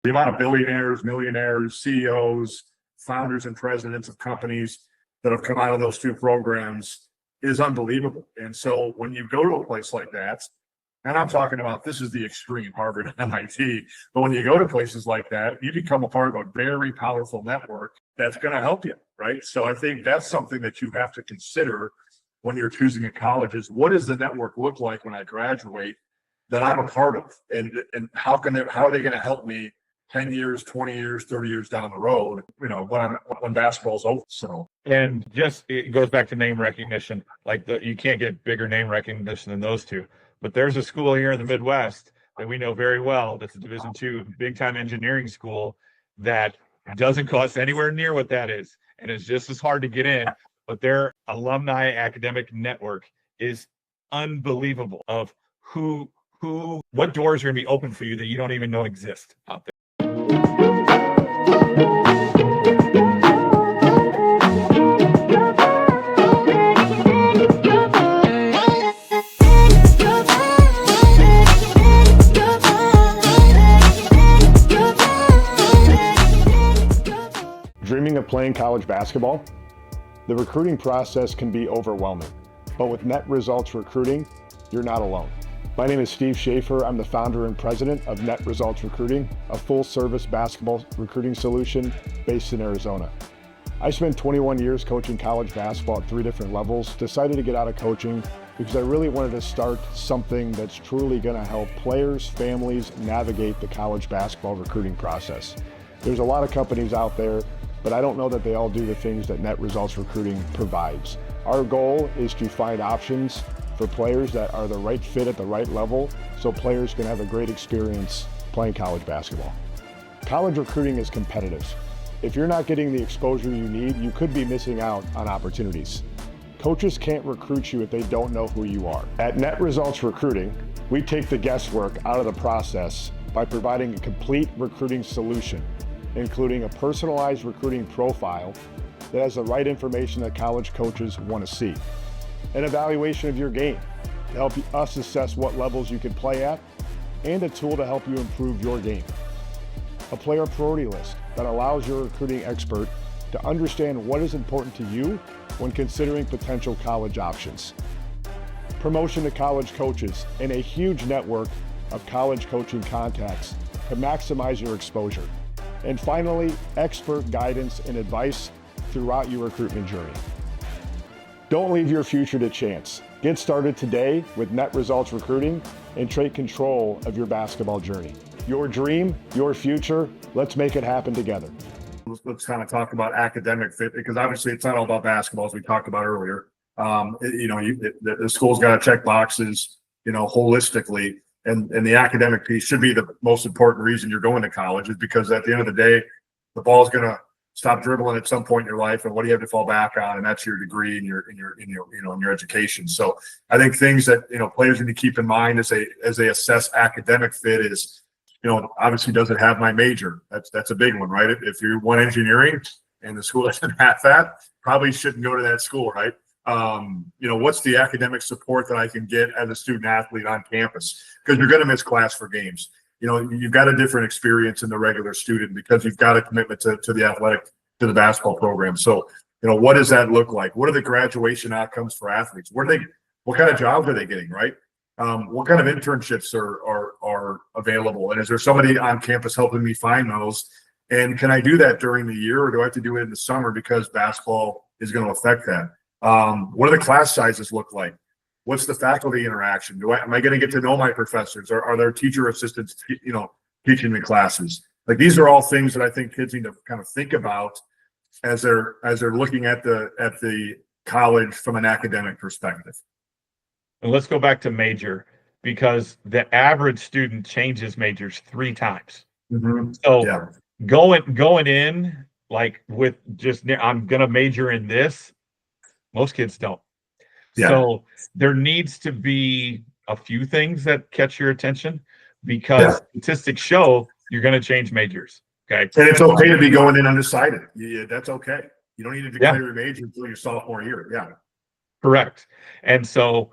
The amount of billionaires, millionaires, CEOs, founders, and presidents of companies that have come out of those two programs is unbelievable. And so when you go to a place like that, and I'm talking about this is the extreme, Harvard and MIT, but when you go to places like that, you become a part of a very powerful network that's going to help you, right? So I think that's something that you have to consider when you're choosing a college is what does the network look like when I graduate that I'm a part of? And how are they going to help me 10 years, 20 years, 30 years down the road, when basketball's over. So, and just it goes back to name recognition. Like you can't get bigger name recognition than those two. But there's a school here in the Midwest that we know very well. That's a Division II big time engineering school that doesn't cost anywhere near what that is. And it's just as hard to get in, but their alumni academic network is unbelievable of what doors are going to be open for you that you don't even know exist out there. Dreaming of playing college basketball? The recruiting process can be overwhelming, but with Net Results Recruiting, you're not alone. My name is Steve Schafer. I'm the founder and president of Net Results Recruiting, a full-service basketball recruiting solution based in Arizona. I spent 21 years coaching college basketball at 3 different levels, decided to get out of coaching because I really wanted to start something that's truly going to help players, families navigate the college basketball recruiting process. There's a lot of companies out there, but I don't know that they all do the things that Net Results Recruiting provides. Our goal is to find options for players that are the right fit at the right level so players can have a great experience playing college basketball. College recruiting is competitive. If you're not getting the exposure you need, you could be missing out on opportunities. Coaches can't recruit you if they don't know who you are. At Net Results Recruiting, we take the guesswork out of the process by providing a complete recruiting solution, including a personalized recruiting profile that has the right information that college coaches want to see, an evaluation of your game to help us assess what levels you can play at, and a tool to help you improve your game, a player priority list that allows your recruiting expert to understand what is important to you when considering potential college options, promotion to college coaches, and a huge network of college coaching contacts to maximize your exposure. And finally, expert guidance and advice throughout your recruitment journey. Don't leave your future to chance. Get started today with Net Results Recruiting and take control of your basketball journey. Your dream, your future, let's make it happen together. Let's kind of talk about academic fit, because obviously it's not all about basketball, as we talked about earlier. The school's got to check boxes, holistically. And the academic piece should be the most important reason you're going to college, is because at the end of the day, the ball is going to stop dribbling at some point in your life, and what do you have to fall back on? And that's your degree and your education. So I think things that players need to keep in mind as they assess academic fit is, obviously, does it have my major? That's a big one, right? If you want engineering and the school doesn't have that, probably shouldn't go to that school, right? What's the academic support that I can get as a student athlete on campus? Because you're going to miss class for games. You've got a different experience than the regular student because you've got a commitment to the basketball program. So, what does that look like? What are the graduation outcomes for athletes? What kind of jobs are they getting, right? What kind of internships are available? And is there somebody on campus helping me find those? And can I do that during the year, or do I have to do it in the summer because basketball is going to affect that? What do the class sizes look like? What's the faculty interaction? Am I going to get to know my professors? Are there teacher assistants, teaching the classes? Like, these are all things that I think kids need to kind of think about as they're looking at the college from an academic perspective. And let's go back to major, because the average student changes majors 3 times. Mm-hmm. So yeah. going in like with just I'm going to major in this, most kids don't. Yeah. So there needs to be a few things that catch your attention, because statistics show you're going to change majors. Okay. And it's okay to be going in undecided. Yeah, that's okay. You don't need to declare your major until your sophomore year. Yeah. Correct. And so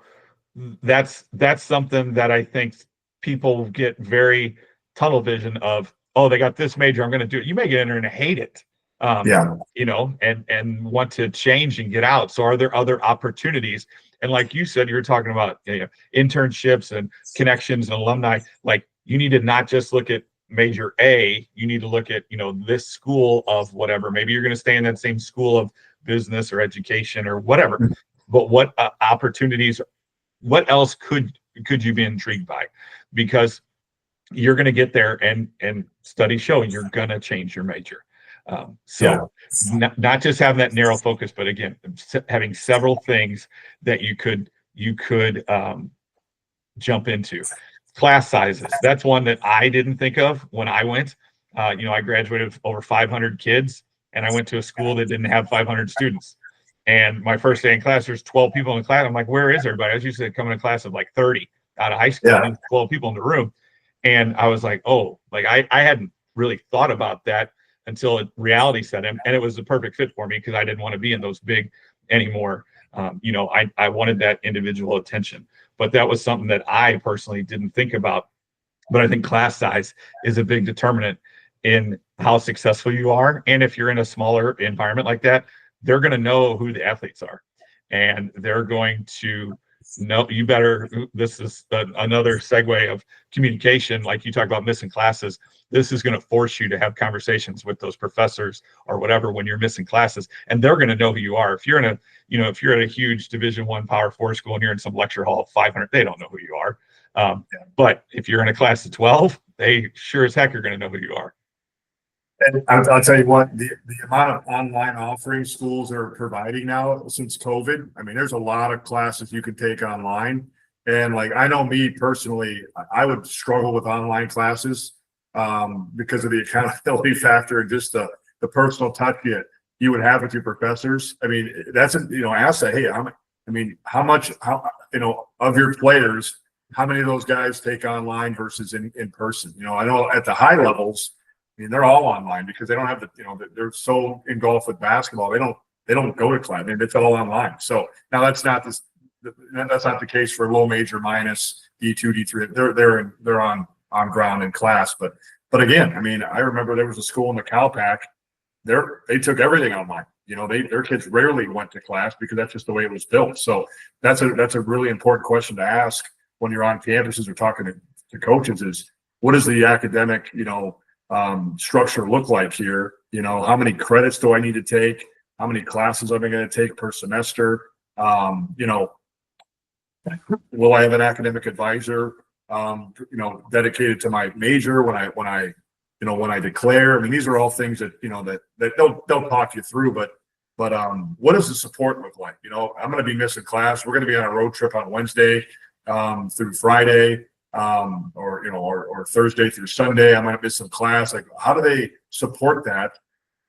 that's something that I think people get very tunnel vision of, oh, they got this major, I'm going to do it. You may get in there and hate it. Yeah. You know, and want to change and get out. So are there other opportunities? And like you said, you were talking about, you know, internships and connections and alumni. Like, you need to not just look at major A, you need to look at, you know, this school of whatever. Maybe you're going to stay in that same school of business or education or whatever. But what opportunities, what else could you be intrigued by? Because you're going to get there, and studies show you're going to change your major. So not just having that narrow focus, but again, having several things that you could jump into. Class sizes. That's one that I didn't think of when I went. You know, I graduated with over 500 kids, and I went to a school that didn't have 500 students. And my first day in class, there's 12 people in class. I'm like, where is everybody? I was used to coming to class of like 30 out of high school, and 12 people in the room. And I was like, oh, like I hadn't really thought about that until reality set in, and it was the perfect fit for me because I didn't want to be in those big anymore. You know, I wanted that individual attention, but that was something that I personally didn't think about. But I think class size is a big determinant in how successful you are. And if you're in a smaller environment like that, they're going to know who the athletes are, and they're going to know you better. This is another segue of communication. Like you talk about missing classes, this is going to force you to have conversations with those professors or whatever when you're missing classes, and they're going to know who you are. If you're in a, you know, if you're at a huge Division I Power 4 school and you're in some lecture hall of 500, they don't know who you are. But if you're in a class of 12, they sure as heck are going to know who you are. And I'll tell you what, the amount of online offerings schools are providing now since COVID, I mean, there's a lot of classes you can take online. And like, I know me personally, I would struggle with online classes because of the accountability factor and just the personal touch you would have with your professors. I mean, that's a, you know, ask that, hey, how much, you know, of your players, how many of those guys take online versus in person? You know, I know at the high levels, I mean, they're all online because they don't have the, you know, they're so engulfed with basketball. They don't go to class. I mean, it's all online. So now that's not the case for low major minus D2, D3. They're on ground in class. But again, I mean, I remember there was a school in the Calpac. They took everything online. You know, their kids rarely went to class because that's just the way it was built. So that's a really important question to ask when you're on campuses or talking to coaches is, what is the academic, you know, structure look like here? You know, how many credits do I need to take? How many classes am I going to take per semester? You know, will I have an academic advisor, you know, dedicated to my major when I declare? I mean, these are all things that, you know, that they'll talk you through, but what does the support look like? You know, I'm going to be missing class. We're going to be on a road trip on Wednesday through Friday. Or Thursday through Sunday, I might miss some class. Like, how do they support that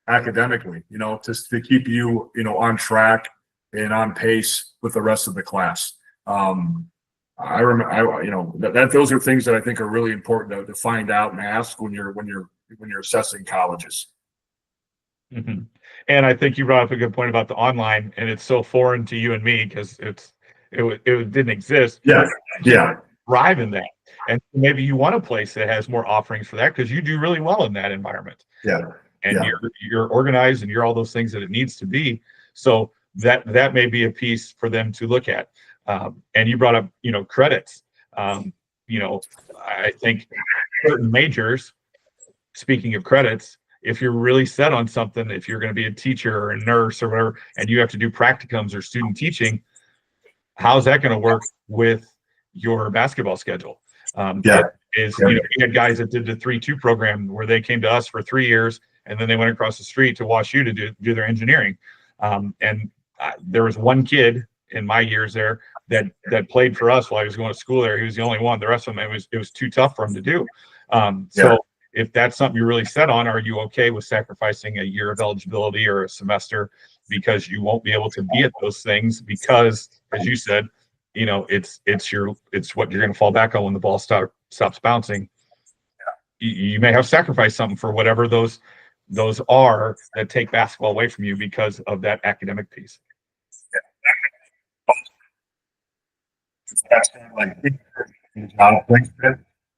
academically, you know, to keep you, you know, on track and on pace with the rest of the class? I remember, you know, that those are things that I think are really important to find out and ask when you're assessing colleges. Mm-hmm. And I think you brought up a good point about the online, and it's so foreign to you and me because it didn't exist. Yeah. Thrive in that, and maybe you want a place that has more offerings for that because you do really well in that environment. You're organized and you're all those things that it needs to be. So that may be a piece for them to look at. And you brought up, you know, credits. You know, I think certain majors, speaking of credits, if you're really set on something, if you're going to be a teacher or a nurse or whatever, and you have to do practicums or student teaching, how's that going to work with your basketball schedule? You know, we had guys that did the 3-2 program where they came to us for 3 years and then they went across the street to Wash U to do their engineering. There was one kid in my years there that played for us while he was going to school there. He was the only one. The rest of them, it was too tough for him to do. So if that's something you're really set on, are you okay with sacrificing a year of eligibility or a semester because you won't be able to be at those things because, as you said, you know, it's what you're going to fall back on when the ball stops bouncing. You may have sacrificed something for whatever those are that take basketball away from you because of that academic piece. Like,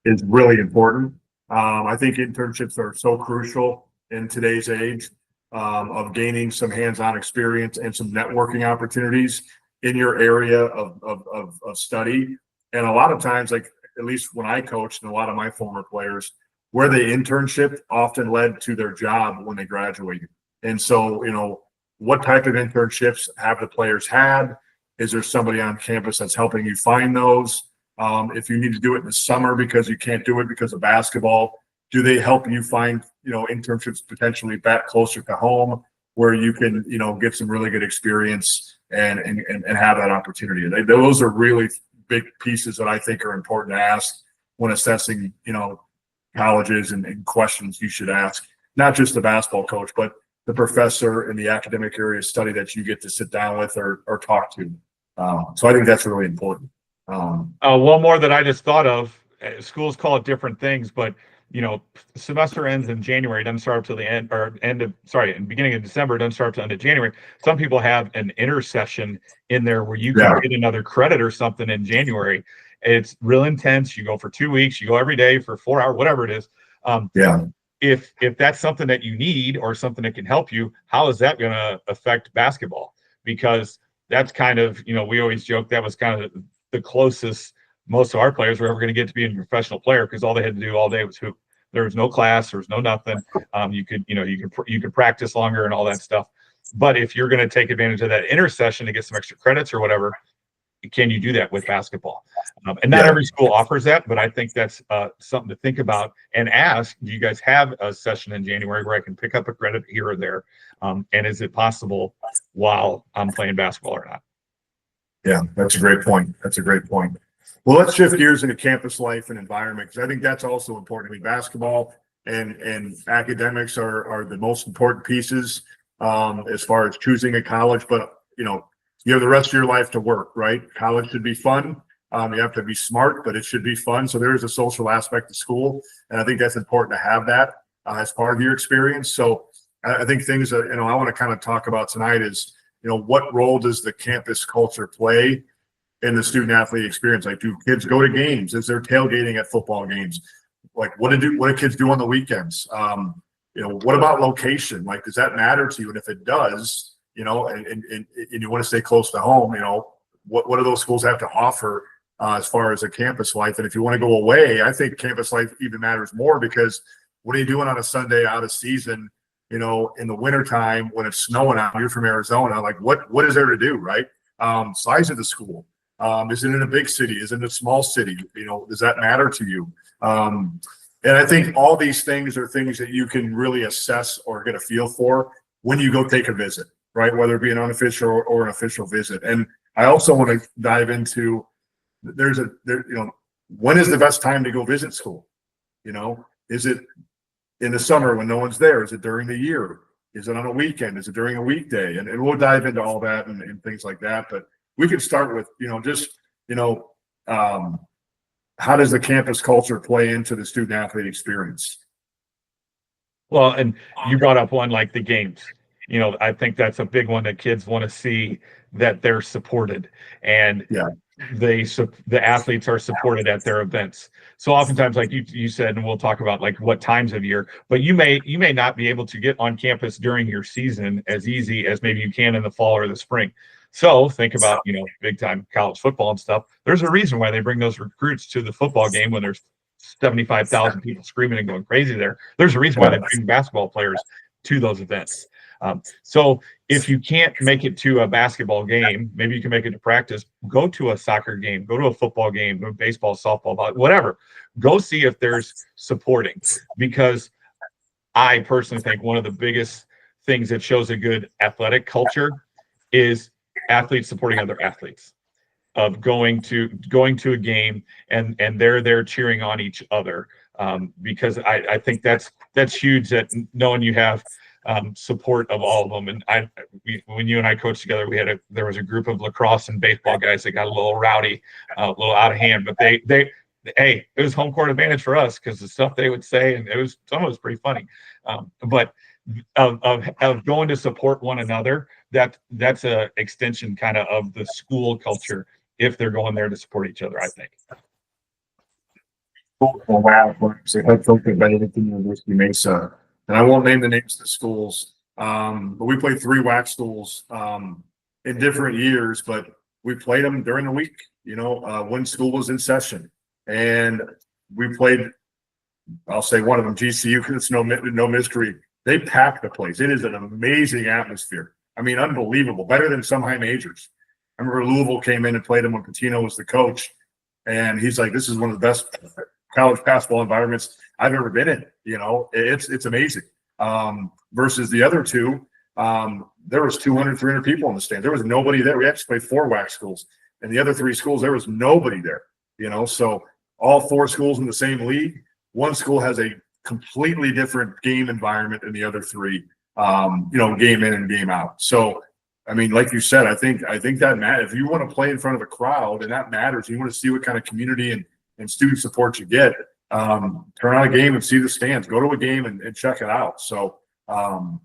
is really important. I think internships are so crucial in today's age of gaining some hands-on experience and some networking opportunities in your area of study. And a lot of times, like at least when I coached and a lot of my former players, where they internship often led to their job when they graduated. And so, what type of internships have the players had? Is there somebody on campus that's helping you find those? If you need to do it in the summer because you can't do it because of basketball, do they help you find, internships potentially back closer to home where you can, get some really good experience and have that opportunity? Those are really big pieces that I think are important to ask when assessing, colleges and questions you should ask, not just the basketball coach, but the professor in the academic area of study that you get to sit down with or talk to. So I think that's really important. One more that I just thought of, schools call it different things, but semester ends in January, doesn't start up till the beginning of December, doesn't start till end of January. Some people have an intersession in there where you can get another credit or something in January. It's real intense. You go for 2 weeks, you go every day for 4 hours, whatever it is. If that's something that you need or something that can help you, how is that going to affect basketball? Because that's kind of, we always joke that was kind of the closest most of our players were ever going to get to being a professional player, because all they had to do all day was hoop. There was no class, there was no nothing. You could practice longer and all that stuff. But if you're going to take advantage of that intercession to get some extra credits or whatever, can you do that with basketball? And not every school offers that, but I think that's something to think about and ask, do you guys have a session in January where I can pick up a credit here or there? And is it possible while I'm playing basketball or not? Yeah, that's a great point. Well, let's shift gears into campus life and environment, because I think that's also important. I mean, basketball and academics are the most important pieces as far as choosing a college, but you have the rest of your life to work, right? College should be fun. You have to be smart, but it should be fun. So there is a social aspect to school, and I think that's important to have that as part of your experience. So I think things that I want to kind of talk about tonight is what role does the campus culture play in the student athlete experience? Like, do kids go to games? Is there tailgating at football games? Like, what do kids do on the weekends? What about location? Like, does that matter to you? And if it does, and you want to stay close to home, what do those schools have to offer as far as a campus life? And if you want to go away, I think campus life even matters more, because what are you doing on a Sunday out of season, in the wintertime when it's snowing out? You're from Arizona. Like, what is there to do, right? Size of the school. Is it in a big city? Is it in a small city? Does that matter to you? And I think all these things are things that you can really assess or get a feel for when you go take a visit, right? Whether it be an unofficial or an official visit. And I also want to dive into when is the best time to go visit school? Is it in the summer when no one's there? Is it during the year? Is it on a weekend? Is it during a weekday? And we'll dive into all that and things like that. But we could start with, how does the campus culture play into the student athlete experience? Well, and you brought up one like the games. I think that's a big one that kids want to see, that they're supported, and the athletes are supported at their events. So oftentimes, like you said, and we'll talk about like what times of year, but you may not be able to get on campus during your season as easy as maybe you can in the fall or the spring. So think about, big time college football and stuff. There's a reason why they bring those recruits to the football game when there's 75,000 people screaming and going crazy there. There's a reason why they bring basketball players to those events. So if you can't make it to a basketball game, maybe you can make it to practice, go to a soccer game, go to a football game, go to baseball, softball, whatever. Go see if there's supporting, because I personally think one of the biggest things that shows a good athletic culture is athletes supporting other athletes, of going to a game and they're there cheering on each other. Because I think that's huge, that knowing you have support of all of them. And when you and I coached together, there was a group of lacrosse and baseball guys that got a little rowdy, a little out of hand, but it was home court advantage for us, because the stuff they would say, and some of it was pretty funny. But of going to support one another, that's a extension kind of the school culture, if they're going there to support each other, I think. wow, so head coach at Benedictine University Mesa, and I won't name the names of the schools. But we played 3 WAC schools in different years, but we played them during the week, when school was in session. And we played, I'll say one of them, GCU, because it's no mystery. They packed the place. It is an amazing atmosphere. I mean, unbelievable. Better than some high majors. I remember Louisville came in and played them when Patino was the coach. And he's like, this is one of the best college basketball environments I've ever been in. It's amazing. Versus the other two, there was 200, 300 people in the stand. There was nobody there. We actually played 4 WAC schools. And the other 3 schools, there was nobody there. So all 4 schools in the same league. One school has a completely different game environment than the other 3, game in and game out. So, I mean, like you said, I think that matters. If you want to play in front of a crowd, and that matters, you want to see what kind of community and student support you get, turn on a game and see the stands. Go to a game and check it out. So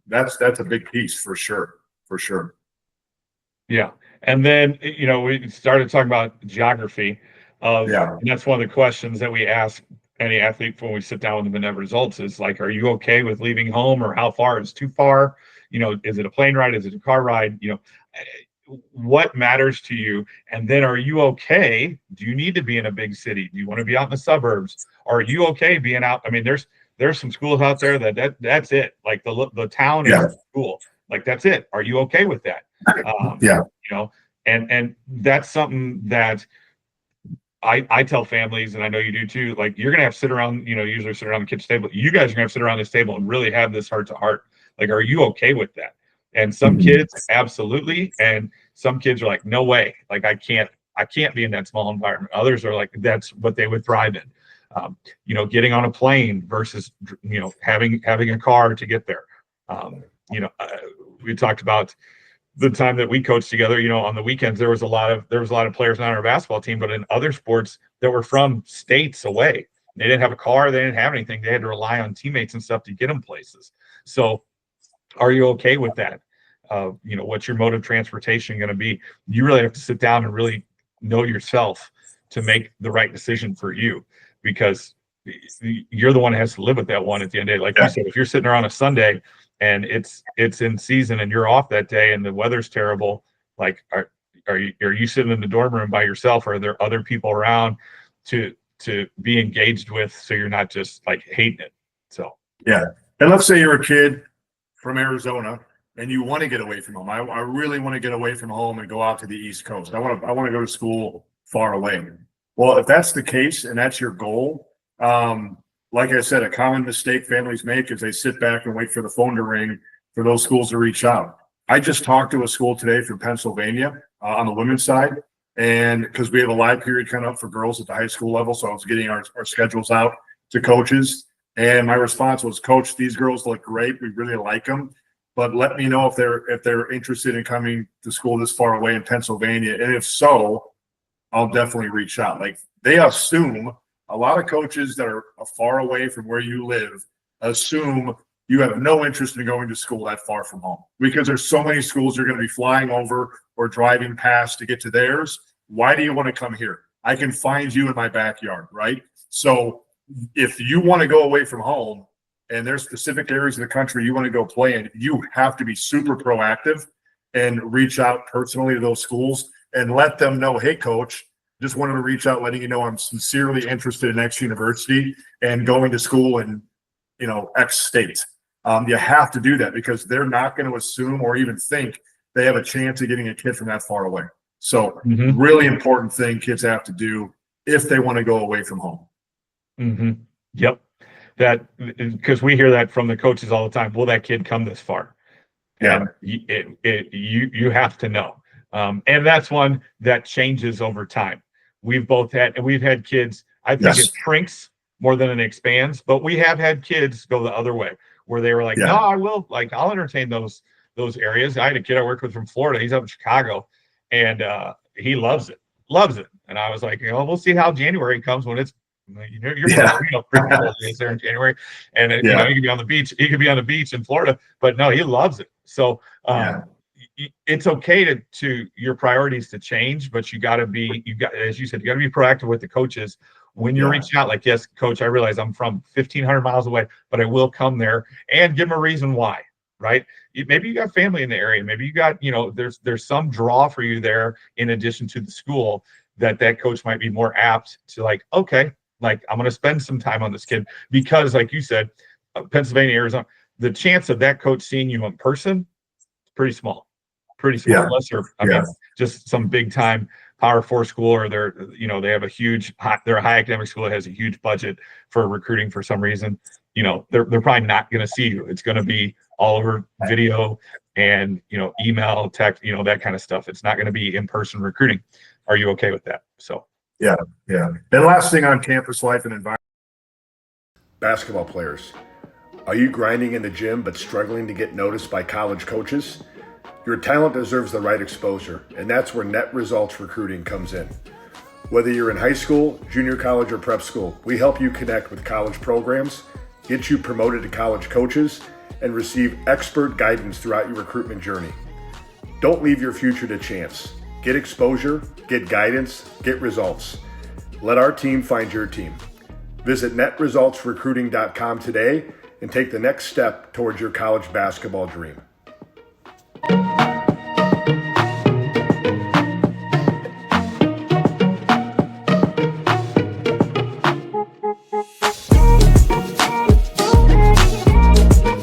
that's a big piece for sure. Yeah. And then, we started talking about geography. And that's one of the questions that we ask any athlete when we sit down with them in net results is like, are you okay with leaving home, or how far is too far? Is it a plane ride? Is it a car ride? What matters to you? And then are you okay? Do you need to be in a big city? Do you want to be out in the suburbs? Are you okay being out? I mean, there's some schools out there that's it. Like the town is the school. Like, that's it. Are you okay with that? And that's something that I tell families, and I know you do too, like, you're going to have to sit around, usually sit around the kitchen table. You guys are going to have to sit around this table and really have this heart to heart. Like, are you okay with that? And some kids, absolutely. And some kids are like, no way. Like, I can't be in that small environment. Others are like, that's what they would thrive in. Getting on a plane versus, having a car to get there. We talked about the time that we coached together, on the weekends, there was a lot of players not on our basketball team, but in other sports that were from states away. They didn't have a car. They didn't have anything. They had to rely on teammates and stuff to get them places. So are you okay with that? What's your mode of transportation going to be? You really have to sit down and really know yourself to make the right decision for you, because you're the one that has to live with that one at the end of the day. Like you said, if you're sitting there on a Sunday and it's in season and you're off that day and the weather's terrible, like, are you sitting in the dorm room by yourself, or are there other people around to be engaged with, so you're not just like hating it? So and let's say you're a kid from Arizona and you want to get away from home. I really want to get away from home and go out to the East Coast. I want to go to school far away. Well, if that's the case and that's your goal, like I said, a common mistake families make is they sit back and wait for the phone to ring for those schools to reach out. I just talked to a school today from Pennsylvania on the women's side, and because we have a live period coming up for girls at the high school level, so I was getting our schedules out to coaches, and my response was, Coach, these girls look great. We really like them, but let me know if they're interested in coming to school this far away in Pennsylvania, and if so, I'll definitely reach out. Like, they assume, a lot of coaches that are far away from where you live assume you have no interest in going to school that far from home, because there's so many schools you're going to be flying over or driving past to get to theirs. Why do you want to come here? I can find you in my backyard, right? So if you want to go away from home and there's specific areas of the country you want to go play in, you have to be super proactive and reach out personally to those schools and let them know, hey, coach, just wanted to reach out, letting you know I'm sincerely interested in X university and going to school in, X state. You have to do that, because they're not going to assume or even think they have a chance of getting a kid from that far away. So really important thing kids have to do if they want to go away from home. Yep. That, because we hear that from the coaches all the time. Will that kid come this far? And you have to know. And that's one that changes over time. We've had kids, I think it shrinks more than it expands, but we have had kids go the other way, where they were like, no, I'll entertain those areas. I had a kid I worked with from Florida. He's up in Chicago, and he loves it. And I was like, we'll see how January freaking cold days there in January. And you could be on the beach. He could be on the beach in Florida, but no, he loves it. So it's okay to your priorities to change, but as you said, you got to be proactive with the coaches when you're Yeah. reaching out, like, yes, coach, I realize I'm from 1,500 miles away, but I will come there, and give them a reason why, right? Maybe you got family in the area. Maybe you got, there's some draw for you there in addition to the school that coach might be more apt to, like, okay, like, I'm going to spend some time on this kid because, like you said, Pennsylvania, Arizona, the chance of that coach seeing you in person is pretty small, Yeah. unless you're, I Yeah. mean, just some big time Power 4 school, or they have they're a high academic school that has a huge budget for recruiting for some reason. They're probably not going to see you. It's going to be all over video and, email, text, that kind of stuff. It's not going to be in-person recruiting. Are you okay with that? So. Yeah. And last thing on campus life and environment. Basketball players, are you grinding in the gym but struggling to get noticed by college coaches? Your talent deserves the right exposure, and that's where Net Results Recruiting comes in. Whether you're in high school, junior college, or prep school, we help you connect with college programs, get you promoted to college coaches, and receive expert guidance throughout your recruitment journey. Don't leave your future to chance. Get exposure, get guidance, get results. Let our team find your team. Visit netresultsrecruiting.com today and take the next step towards your college basketball dream.